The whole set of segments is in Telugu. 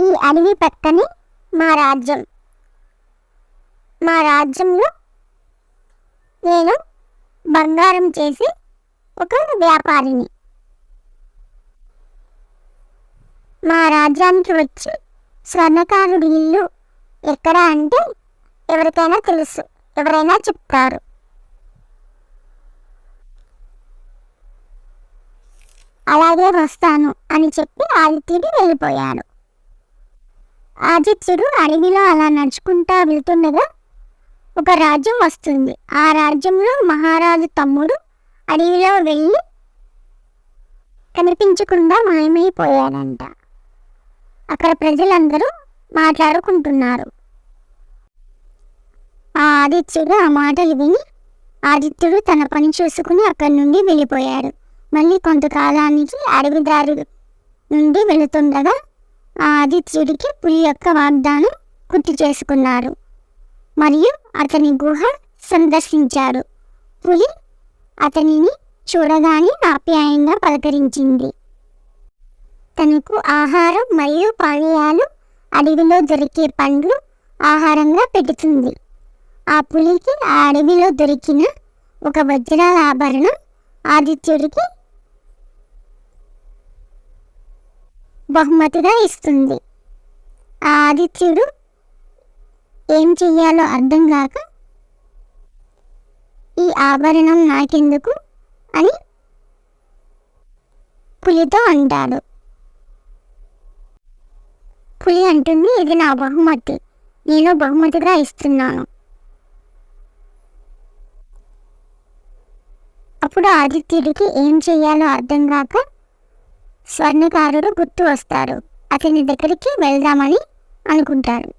ఈ అడవి పక్కనే మా రాజ్యం. మా రాజ్యంలో నేను బంగారం చేసి ఒక వ్యాపారిని. మా రాజ్యానికి వచ్చి స్వర్ణకారుడి ఇల్లు ఎక్కడ అంటే ఎవరికైనా తెలుసు, ఎవరైనా చెప్తారు. అలాగే వస్తాను అని చెప్పి ఆదిత్యుడు వెళ్ళిపోయాడు. ఆదిత్యుడు అడవిలో అలా నడుచుకుంటా వెళ్తుండగా ఒక రాజ్యం వస్తుంది. ఆ రాజ్యంలో మహారాజు తమ్ముడు అడవిలో వెళ్ళి కనిపించకుండా మాయమైపోయాడంట. అక్కడ ప్రజలందరూ మాట్లాడుకుంటున్నారు. ఆ ఆదిత్యుడు ఆ మాటలు విని ఆదిత్యుడు తన పని చూసుకుని అక్కడి నుండి వెళ్ళిపోయాడు. మళ్ళీ కొంతకాలానికి అడవి దారి నుండి వెళుతుండగా ఆ ఆదిత్యుడికి పులి యొక్క వాగ్దానం గుర్తు చేసుకున్నాడు మరియు అతని గుహ సందర్శించాడు. పులి అతనిని చూడగానే ఆప్యాయంగా పలకరించింది. తనకు ఆహారం మరియు పానీయాలు, అడవిలో దొరికే పండ్లు ఆహారంగా పెడుతుంది. ఆ పులికి ఆ అడవిలో దొరికిన ఒక వజ్రాల ఆభరణం ఆదిత్యుడికి బహుమతిగా ఇస్తుంది. ఆ ఆదిత్యుడు ఏం చెయ్యాలో అర్థం కాక ఈ ఆభరణం నాకెందుకు అని పులితో అంటాడు. పులి అంటుంది, ఇది నా బహుమతి, నేను బహుమతిగా ఇస్తున్నాను. అప్పుడు ఆదిత్యుడికి ఏం చెయ్యాలో అర్థం కాక స్వర్ణకారుడు గుర్తు వస్తాడు. అతని దగ్గరికి వెళ్దామని అనుకుంటాడు.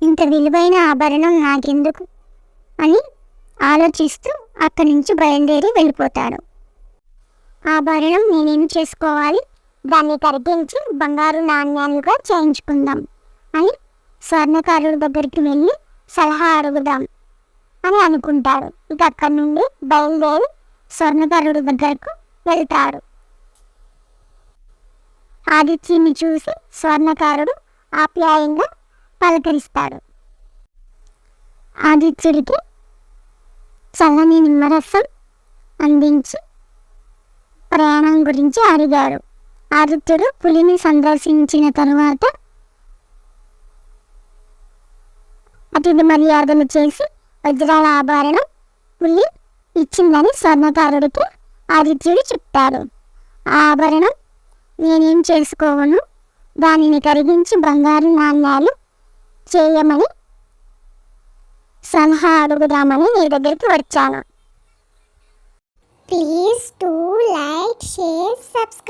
ఇంత విలువైన ఆభరణం నాకెందుకు అని ఆలోచిస్తూ అక్కడి నుంచి బయలుదేరి వెళ్ళిపోతాడు. ఆభరణం నేనేం చేసుకోవాలి, దాన్ని కరిగించి బంగారు నాణ్యాలుగా చేయించుకుందాం అని స్వర్ణకారుడి దగ్గరికి వెళ్ళి సలహా అడుగుదాం అని అనుకుంటాడు. ఇక అక్కడి నుండి బయలుదేరి స్వర్ణకారుడి దగ్గరకు వెళ్తాడు. ఆదిత్యుని చూసి స్వర్ణకారుడు ఆప్యాయంగా పలకరిస్తాడు. ఆదిత్యుడికి చల్లని నిమ్మరసం అందించి ప్రయాణం గురించి అడిగాడు. ఆదిత్యుడు పులిని సందర్శించిన తరువాత అతిథి మర్యాదలు చేసి వజ్రాల ఆభరణం పులి ఇచ్చిందని స్వర్ణకారుడికి ఆదిత్యుడు చెప్తాడు. ఆ ఆభరణం నేనేం చేసుకోవను, దానిని కరిగించి బంగారు నాణ్యాలు చేయమని సలహా అడుగుదామని నీ దగ్గరికి వచ్చాను. Please to like, share, subscribe.